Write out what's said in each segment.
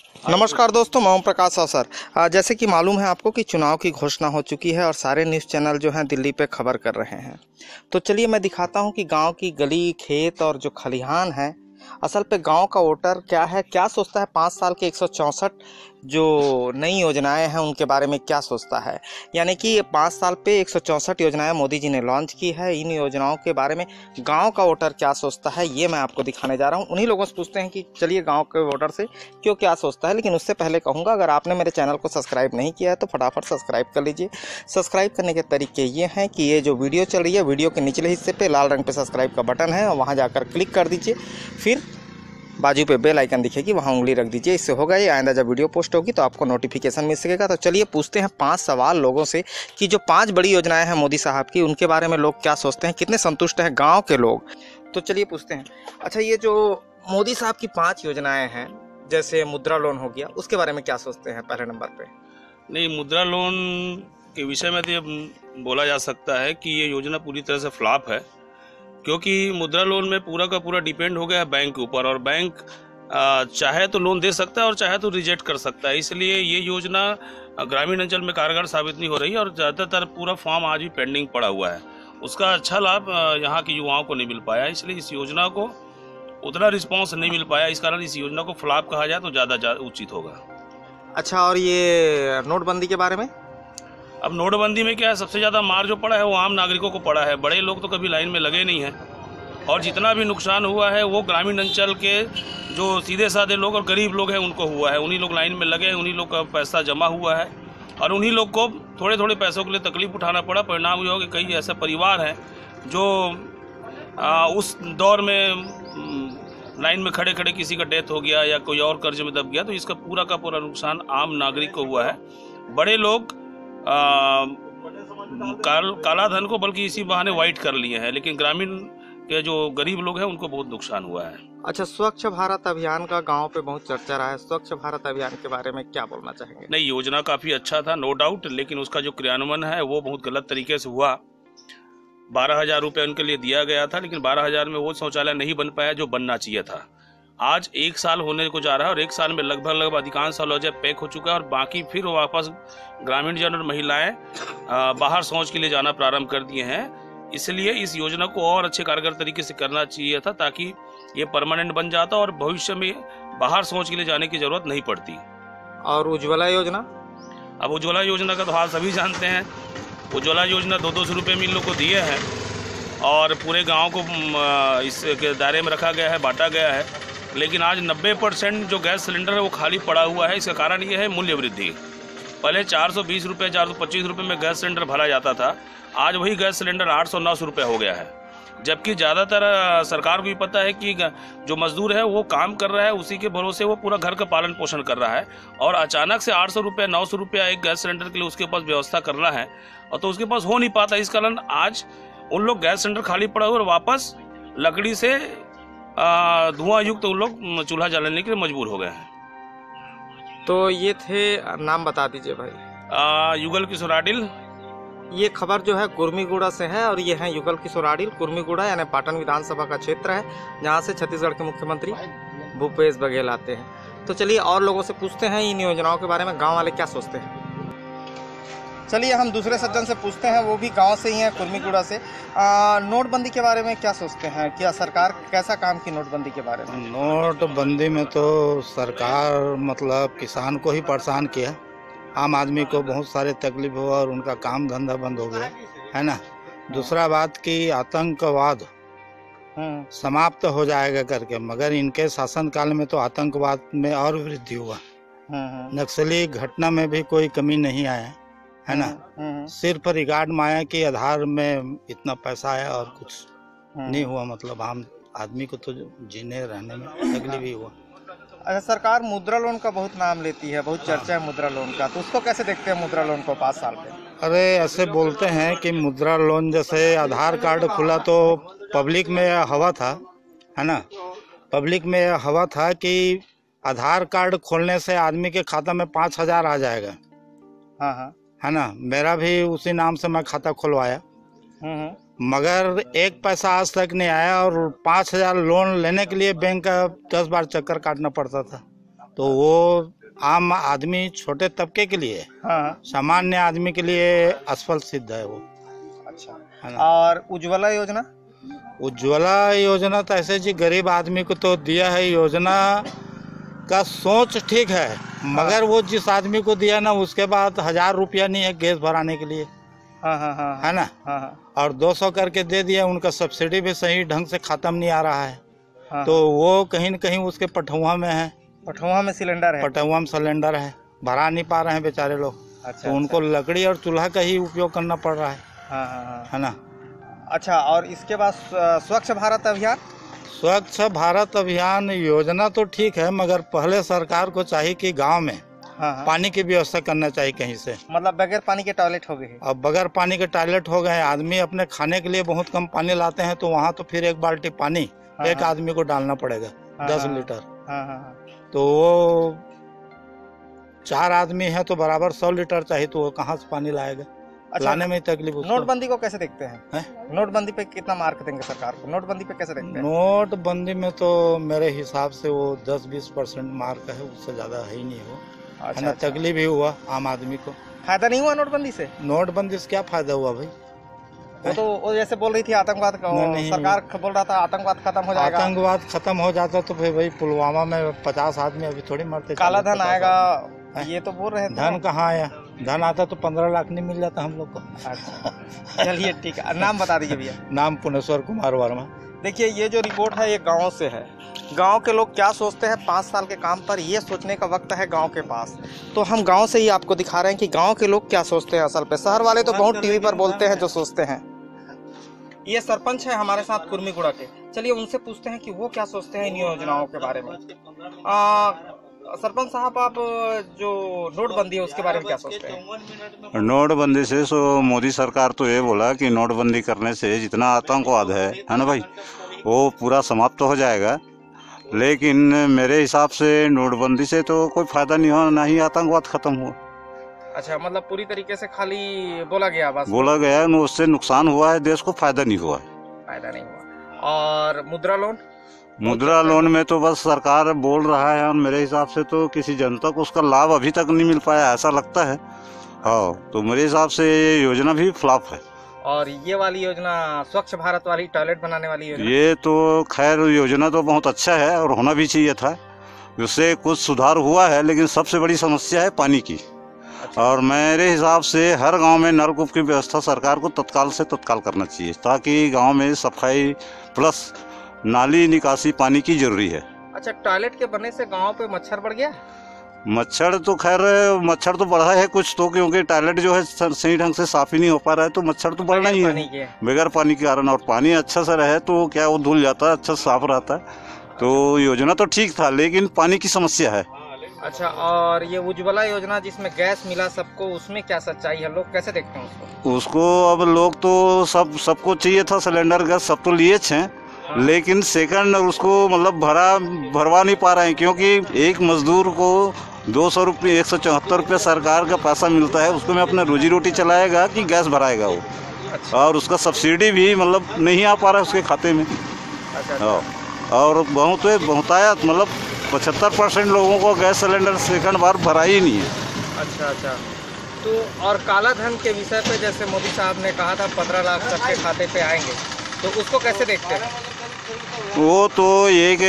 नमस्कार दोस्तों, मैं ओम प्रकाश अवसर। जैसे कि मालूम है आपको कि चुनाव की घोषणा हो चुकी है और सारे न्यूज़ चैनल जो हैं दिल्ली पे खबर कर रहे हैं। तो चलिए मैं दिखाता हूं कि गांव की गली, खेत और जो खलिहान है, असल पे गांव का वोटर क्या है, क्या सोचता है 5 साल के 164 जो नई योजनाएं हैं उनके बारे में क्या सोचता है। यानी कि 5 साल पे 164 योजनाएं मोदी जी ने लॉन्च की है। इन योजनाओं के बारे में गांव का वोटर क्या सोचता है ये मैं आपको दिखाने जा रहा हूं। उन्हीं लोगों से पूछते हैं कि चलिए गांव के वोटर से क्यों क्या सोचता है। लेकिन उससे पहले कहूँगा, अगर आपने मेरे चैनल को सब्सक्राइब नहीं किया है तो फटाफट सब्सक्राइब कर लीजिए। सब्सक्राइब करने के तरीके ये हैं कि ये जो वीडियो चल रही है, वीडियो के निचले हिस्से पे लाल रंग पे सब्सक्राइब का बटन है और वहाँ जाकर क्लिक कर दीजिए। फिर बाजू पे बेल आइकन दिखेगी, वहाँ उंगली रख दीजिए। इससे होगा ये, आइंदा जब वीडियो पोस्ट होगी तो आपको नोटिफिकेशन मिल सकेगा। तो चलिए पूछते हैं 5 सवाल लोगों से कि जो 5 बड़ी योजनाएं हैं मोदी साहब की, उनके बारे में लोग क्या सोचते हैं, कितने संतुष्ट हैं गाँव के लोग। तो चलिए पूछते हैं। अच्छा, ये जो मोदी साहब की 5 योजनाएं हैं, जैसे मुद्रा लोन हो गया, उसके बारे में क्या सोचते हैं पहले नंबर पे? नहीं, मुद्रा लोन के विषय में तो ये बोला जा सकता है कि ये योजना पूरी तरह से फ्लॉप है, क्योंकि मुद्रा लोन में पूरा का पूरा डिपेंड हो गया है बैंक के ऊपर, और बैंक चाहे तो लोन दे सकता है और चाहे तो रिजेक्ट कर सकता है। इसलिए ये योजना ग्रामीण अंचल में कारगर साबित नहीं हो रही है और ज़्यादातर पूरा फॉर्म आज भी पेंडिंग पड़ा हुआ है। उसका अच्छा लाभ यहाँ के युवाओं को नहीं मिल पाया, इसलिए इस योजना को उतना रिस्पॉन्स नहीं मिल पाया। इस कारण इस योजना को फ्लॉप कहा जाए तो ज़्यादा उचित होगा। अच्छा, और ये नोटबंदी के बारे में? अब नोटबंदी में क्या है, सबसे ज़्यादा मार जो पड़ा है वो आम नागरिकों को पड़ा है। बड़े लोग तो कभी लाइन में लगे नहीं हैं, और जितना भी नुकसान हुआ है वो ग्रामीण अंचल के जो सीधे साधे लोग और गरीब लोग हैं उनको हुआ है। उन्हीं लोग लाइन में लगे हैं, उन्हीं लोग का पैसा जमा हुआ है और उन्हीं लोग को थोड़े थोड़े पैसों के लिए तकलीफ उठाना पड़ा। परिणाम ये हो कि कई ऐसे परिवार हैं जो उस दौर में लाइन में खड़े खड़े किसी का डेथ हो गया या कोई और कर्ज में दब गया, तो इसका पूरा का पूरा नुकसान आम नागरिक को हुआ है। बड़े लोग काला धन को बल्कि इसी बहाने वाइट कर लिए हैं, लेकिन ग्रामीण के जो गरीब लोग हैं उनको बहुत नुकसान हुआ है। अच्छा, स्वच्छ भारत अभियान का गांव पे बहुत चर्चा रहा है। स्वच्छ भारत अभियान के बारे में क्या बोलना चाहेंगे? नहीं, योजना काफी अच्छा था, नो डाउट, लेकिन उसका जो क्रियान्वयन है वो बहुत गलत तरीके से हुआ। 12,000 रुपये उनके लिए दिया गया था, लेकिन 12,000 में वो शौचालय नहीं बन पाया जो बनना चाहिए था। आज 1 साल होने को जा रहा है और 1 साल में लगभग अधिकांश शौचालय पैक हो चुका है और बाकी फिर वापस ग्रामीण जन और महिलाएं बाहर शौच के लिए जाना प्रारंभ कर दिए हैं। इसलिए इस योजना को और अच्छे कारगर तरीके से करना चाहिए था, ताकि ये परमानेंट बन जाता और भविष्य में बाहर शौच के लिए जाने की जरूरत नहीं पड़ती। और उज्ज्वला योजना? अब उज्ज्वला योजना का तो हाल सभी जानते हैं। उज्ज्वला योजना 200 रुपये में इन लोग को दिए हैं और पूरे गाँव को इसके दायरे में रखा गया है, बांटा गया है। लेकिन आज 90% जो गैस सिलेंडर है वो खाली पड़ा हुआ है। इसका कारण ये है मूल्य वृद्धि। पहले 420 रुपये 425 रुपये में गैस सिलेंडर भरा जाता था, आज वही गैस सिलेंडर 800-900 रुपये हो गया है। जबकि ज़्यादातर सरकार को भी पता है कि जो मजदूर है वो काम कर रहा है, उसी के भरोसे वो पूरा घर का पालन पोषण कर रहा है, और अचानक से 800 रुपये 900 रुपया एक गैस सिलेंडर के लिए उसके पास व्यवस्था करना है और तो उसके पास हो नहीं पाता। इस कारण आज उन लोग गैस सिलेंडर खाली पड़ा हुआ और वापस लकड़ी से धुआं युक्त उन लोग चूल्हा जलाने के लिए मजबूर हो गए हैं। तो ये थे, नाम बता दीजिए भाई। युगल किशोर आडिल। ये खबर जो है कुर्मीगुड़ा से है और ये है युगल किशोर आडिल। कुर्मीगुड़ा यानी पाटन विधानसभा का क्षेत्र है, जहाँ से छत्तीसगढ़ के मुख्यमंत्री भूपेश बघेल आते हैं। तो चलिए और लोगों से पूछते हैं इन योजनाओं के बारे में, गाँव वाले क्या सोचते हैं। चलिए हम दूसरे सज्जन से पूछते हैं, वो भी गांव से ही हैं, कुर्मीगुड़ा से। नोटबंदी के बारे में क्या सोचते हैं? क्या सरकार कैसा काम की नोटबंदी के बारे में? नोटबंदी में तो सरकार मतलब किसान को ही परेशान किया, आम आदमी को बहुत सारे तकलीफ हुआ और उनका काम धंधा बंद हो गया है ना। दूसरा बात कि आतंकवाद समाप्त हो जाएगा करके, मगर इनके शासनकाल में तो आतंकवाद में और वृद्धि हुआ। नक्सली घटना में भी कोई कमी नहीं आया है ना। सिर्फ रिकॉर्ड माया के आधार में इतना पैसा है और कुछ नहीं हुआ। मतलब आम आदमी को तो जीने रहने में तकलीफ ही हुआ। अच्छा, सरकार मुद्रा लोन का बहुत नाम लेती है, बहुत चर्चा है मुद्रा लोन का, तो उसको कैसे देखते हैं मुद्रा लोन को 5 साल पे? अरे ऐसे बोलते हैं कि मुद्रा लोन, जैसे आधार कार्ड खुला तो पब्लिक में हवा था है ना। पब्लिक में हवा था कि आधार कार्ड खोलने से आदमी के खाता में 5,000 आ जाएगा। हाँ है ना। मेरा भी उसी नाम से मैं खाता खुलवाया, मगर 1 पैसा आज तक नहीं आया और 5,000 लोन लेने के लिए बैंक का 10 बार चक्कर काटना पड़ता था। तो वो आम आदमी छोटे तबके के लिए, हाँ। सामान्य आदमी के लिए असफल सिद्ध है वो। अच्छा, है ना। और उज्ज्वला योजना? उज्ज्वला योजना तो ऐसे जी गरीब आदमी को तो दिया है, योजना का सोच ठीक है, मगर वो जिस आदमी को दिया ना उसके बाद 1000 रुपया नहीं है गैस भराने के लिए। हाँ हाँ हाँ है ना। हाँ हाँ और 200 करके दे दिया, उनका सब्सिडी भी सही ढंग से खत्म नहीं आ रहा है। हाँ। तो वो कहीं न कहीं उसके पटुआ में है, पटुआ में सिलेंडर है। पटुआ में सिलेंडर है, भरा नहीं पा रहे हैं बेचारे लोग। अच्छा, तो उनको लकड़ी और चूल्हा का ही उपयोग करना पड़ रहा है। हाँ हाँ हाँ। है ना। अच्छा, और इसके बाद स्वच्छ भारत अभियान? स्वच्छ भारत अभियान योजना तो ठीक है, मगर पहले सरकार को चाहिए कि गांव में हाँ। पानी की व्यवस्था करना चाहिए कहीं से। मतलब बगैर पानी के टॉयलेट हो गए। अब बगैर पानी के टॉयलेट हो गए, आदमी अपने खाने के लिए बहुत कम पानी लाते हैं, तो वहाँ तो फिर 1 बाल्टी पानी एक आदमी को डालना पड़ेगा, 10 लीटर। तो वो 4 आदमी है तो बराबर 100 लीटर चाहिए, तो वो कहाँ से पानी लाएगा। अच्छा, लाने में तकलीफ उसको। नोटबंदी को कैसे देखते हैं? नोटबंदी पे कितना मार्क देंगे सरकार को? नोटबंदी पे कैसे देखते हैं? नोटबंदी में तो मेरे हिसाब से वो 10-20% मार्क है, उससे ज्यादा है ही नहीं वो। है ना। तकलीफ ही हुआ आम आदमी को। फायदा नहीं हुआ नोटबंदी से? नोटबंदी से क्या फायदा हुआ भाई? वो तो वो जैसे बोल रही थी आतंकवाद का, सरकार बोल रहा था आतंकवाद खत्म हो जाएगा। आतंकवाद खत्म हो जाता तो फिर भाई पुलवामा में 50 आदमी अभी थोड़ी मरते। काला धन आएगा ये तो बोल रहे थे। धन कहाँ आया? धन आता तो 15 लाख नहीं मिल जाता हम लोग को। अच्छा, चलिए ठीक है, नाम बता दीजिए भैया। नाम पुनेश्वर कुमार वर्मा। देखिए, ये जो रिपोर्ट है ये गांव से है। गांव के लोग क्या सोचते हैं 5 साल के काम पर, ये सोचने का वक्त है गांव के पास। तो हम गांव से ही आपको दिखा रहे हैं कि गांव के लोग क्या सोचते हैं असल पे। शहर वाले तो बहुत टीवी पर बोलते हैं जो सोचते हैं। ये सरपंच है हमारे साथ कुर्मीगुड़ा के, चलिए उनसे पूछते हैं कि वो क्या सोचते हैं इन योजनाओं के बारे में। सरपंच साहब, आप जो नोटबंदी है उसके बारे में क्या सोचते हैं? नोटबंदी से मोदी सरकार तो ये बोला कि नोटबंदी करने से जितना आतंकवाद है ना भाई, वो पूरा समाप्त तो हो जाएगा। लेकिन मेरे हिसाब से नोटबंदी से तो कोई फायदा नहीं हुआ, ना ही आतंकवाद खत्म हुआ। अच्छा, मतलब पूरी तरीके से खाली बोला गया, बस बोला गया, उससे नुकसान हुआ है, देश को फायदा नहीं हुआ। फायदा नहीं हुआ। और मुद्रा लोन? मुद्रा लोन में तो बस सरकार बोल रहा है, और मेरे हिसाब से तो किसी जनता को उसका लाभ अभी तक नहीं मिल पाया, ऐसा लगता है। हाँ, तो मेरे हिसाब से ये योजना भी फ्लॉप है। और ये वाली योजना स्वच्छ भारत वाली टॉयलेट बनाने वाली योजना, ये तो खैर योजना तो बहुत अच्छा है और होना भी चाहिए था, उससे कुछ सुधार हुआ है। लेकिन सबसे बड़ी समस्या है पानी की। अच्छा। और मेरे हिसाब से हर गांव में नलकूप की व्यवस्था सरकार को तत्काल से तत्काल करना चाहिए, ताकि गांव में सफाई प्लस नाली निकासी पानी की जरूरी है। अच्छा, टॉयलेट के बनने से गांव पे मच्छर बढ़ गया? मच्छर तो खैर मच्छर तो बढ़ा है कुछ तो, क्योंकि टॉयलेट जो है सही ढंग से साफ ही नहीं हो पा रहा है, तो मच्छर तो बढ़ना ही है बगैर पानी के कारण। और पानी अच्छा से रहे तो क्या वो धुल जाता है, अच्छा साफ रहता है। तो योजना तो ठीक था, लेकिन पानी की समस्या है। अच्छा, और ये उज्ज्वला योजना जिसमें गैस मिला सबको, उसमें क्या सच्चाई है? लोग कैसे देखते हैं उसको? अब लोग तो सबको चाहिए था सिलेंडर गैस, सब तो लिए थे, लेकिन सेकंड उसको मतलब भरवा नहीं पा रहे हैं, क्योंकि एक मजदूर को 200 रुपये 174 रुपये सरकार का पैसा मिलता है, उसको में अपना रोजी रोटी चलाएगा कि गैस भराएगा वो। अच्छा। और उसका सब्सिडी भी मतलब नहीं आ पा रहा है उसके खाते में। अच्छा। और बहुतायत मतलब 75% लोगों को गैस सिलेंडर सेकंड बार भरा ही नहीं है। अच्छा अच्छा। तो और काला धन के विषय पे जैसे मोदी साहब ने कहा था 15 लाख सबके खाते पे आएंगे, तो उसको कैसे देखते हैं? वो तो एक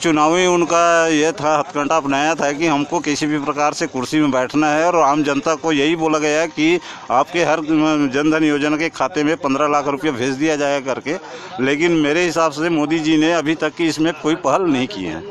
चुनावी उनका ये था, हथकंडा अपनाया था कि हमको किसी भी प्रकार से कुर्सी में बैठना है, और आम जनता को यही बोला गया कि आपके हर जनधन योजना के खाते में 15 लाख रुपये भेज दिया जाएगा करके। लेकिन मेरे हिसाब से मोदी जी ने अभी तक की इसमें कोई पहल नहीं की है।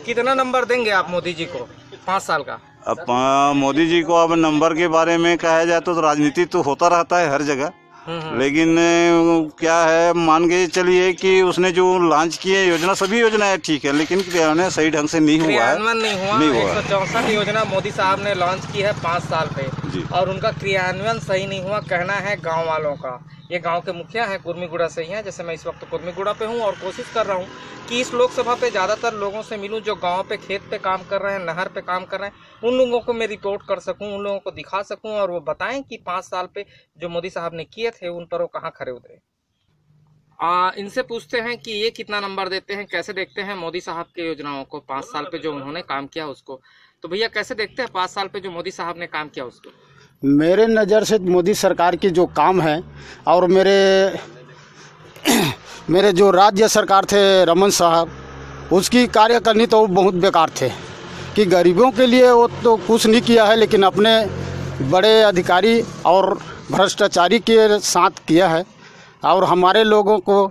कितना नंबर देंगे आप मोदी जी को 5 साल का? अब मोदी जी को अब नंबर के बारे में कहा जाए तो राजनीति तो होता रहता है हर जगह, लेकिन क्या है, मान के चलिए कि उसने जो लॉन्च किए योजना, सभी योजनाएं ठीक है, लेकिन क्रियान्वयन सही ढंग से नहीं हुआ है। नहीं हुआ। 164 योजना मोदी साहब ने लॉन्च की है 5 साल पे, और उनका क्रियान्वयन सही नहीं हुआ, कहना है गांव वालों का। ये गांव के मुखिया हैं, कुर्मीगुड़ा से ही हैं, जैसे मैं इस वक्त कुर्मीगुड़ा पे हूँ, और कोशिश कर रहा हूँ कि इस लोकसभा पे ज़्यादातर लोगों से मिलूं जो गांव पे खेत पे काम कर रहे हैं, नहर पे काम कर रहे हैं। उन लोगों को मैं रिपोर्ट कर सकूं, उन लोगों को दिखा सकूं, और वो बताएं कि 5 साल पे जो मोदी साहब ने किए थे उन पर वो कहाँ खड़े उतरे। इनसे पूछते हैं कि ये कितना नंबर देते हैं, कैसे देखते हैं मोदी साहब के योजनाओं को, 5 साल पे जो उन्होंने काम किया उसको। तो भैया कैसे देखते हैं 5 साल पे जो मोदी साहब ने काम किया उसको? मेरे नज़र से मोदी सरकार की जो काम है और मेरे जो राज्य सरकार थे रमन साहब, उसकी कार्यकारिणी तो बहुत बेकार थे कि गरीबों के लिए वो तो कुछ नहीं किया है, लेकिन अपने बड़े अधिकारी और भ्रष्टाचारी के साथ किया है। और हमारे लोगों को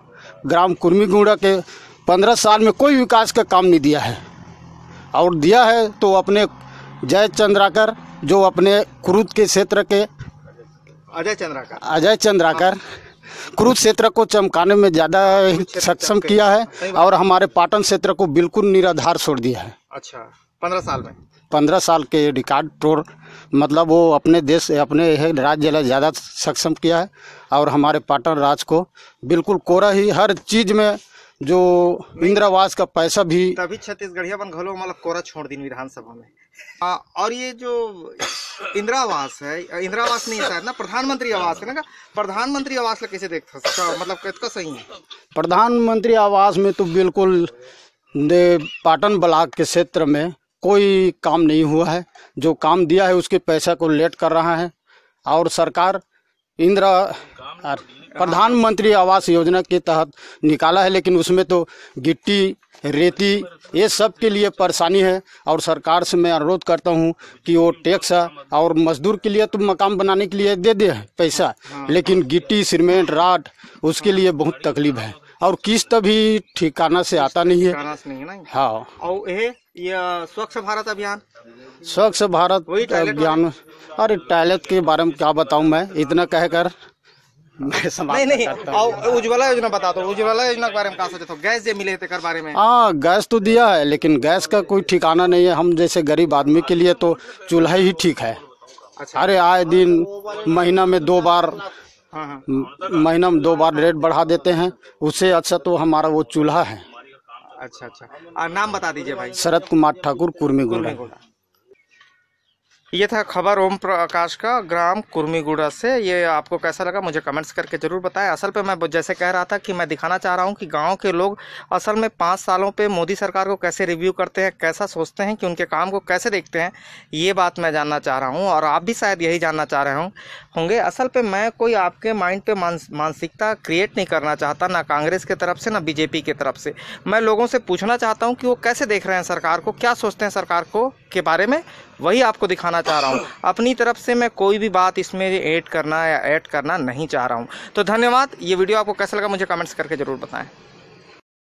ग्राम कुर्मीगुड़ा के 15 साल में कोई विकास का काम नहीं दिया है, और दिया है तो अपने जय चंद्राकर, जो अपने कुरुद के क्षेत्र के अजय चंद्राकर कुरुद क्षेत्र को चमकाने में ज़्यादा सक्षम किया है, और हमारे पाटन क्षेत्र को बिल्कुल निराधार छोड़ दिया है। अच्छा, 15 साल में 15 साल के रिकॉर्ड तोड़, मतलब वो अपने देश अपने राज्य में ज़्यादा सक्षम किया है, और हमारे पाटन राज्य को बिल्कुल कोरा ही हर चीज़ में, जो इंदिरा आवास का पैसा भी तभी छत्तीसगढ़िया बन घलो मतलब कोरा छोड़ दिन विधानसभा में। और ये जो इंदिरा आवास है, इंदिरा आवास नहीं है शायद ना, प्रधानमंत्री आवास है ना, प्रधानमंत्री आवास कैसे देखते मतलब कितना सही है? प्रधानमंत्री आवास में तो बिल्कुल पाटन ब्लॉक के क्षेत्र में कोई काम नहीं हुआ है। जो काम दिया है उसके पैसा को लेट कर रहा है, और सरकार प्रधानमंत्री आवास योजना के तहत निकाला है, लेकिन उसमें तो गिट्टी रेती ये सब के लिए परेशानी है। और सरकार से मैं अनुरोध करता हूं कि वो टैक्स और मजदूर के लिए तो मकान बनाने के लिए दे दे पैसा, लेकिन गिट्टी सीमेंट राड उसके लिए बहुत तकलीफ है, और किस्त भी ठिकाना से आता नहीं है। हाँ, और ये स्वच्छ भारत अभियान, स्वच्छ भारत अभियान, अरे टॉयलेट के बारे में क्या बताऊं मैं, इतना कहकर मैं नहीं और उज्ज्वला योजना बता दो, उज्ज्वला योजना के बारे में क्या सोचते हो? गैस जो मिले थे कर बारे में? हाँ, गैस तो दिया है, लेकिन गैस का कोई ठिकाना नहीं है। हम जैसे गरीब आदमी के लिए तो चूल्हा ही ठीक है। अच्छा। अरे आए दिन महीना में 2 बार महीना में 2 बार रेट बढ़ा देते हैं, उससे अच्छा तो हमारा वो चूल्हा है। अच्छा, नाम बता दीजिए भाई। शरद कुमार ठाकुर, कुर्मीगुड़ा। ये था खबर ओम प्रकाश का ग्राम कुर्मीगुड़ा से। ये आपको कैसा लगा मुझे कमेंट्स करके ज़रूर बताएं। असल पे मैं जैसे कह रहा था कि मैं दिखाना चाह रहा हूँ कि गांव के लोग असल में 5 सालों पे मोदी सरकार को कैसे रिव्यू करते हैं, कैसा सोचते हैं, कि उनके काम को कैसे देखते हैं, ये बात मैं जानना चाह रहा हूँ, और आप भी शायद यही जानना चाह रहे होंगे। असल पे मैं कोई आपके माइंड पे मानसिकता क्रिएट नहीं करना चाहता, ना कांग्रेस की तरफ से ना बीजेपी की तरफ से। मैं लोगों से पूछना चाहता हूँ कि वो कैसे देख रहे हैं सरकार को, क्या सोचते हैं सरकार को के बारे में, वही आपको दिखाना चाह रहा हूँ। अपनी तरफ से मैं कोई भी बात इसमें ऐड करना नहीं चाह रहा हूँ। तो धन्यवाद। ये वीडियो आपको कैसा लगा मुझे कमेंट्स करके ज़रूर बताएं।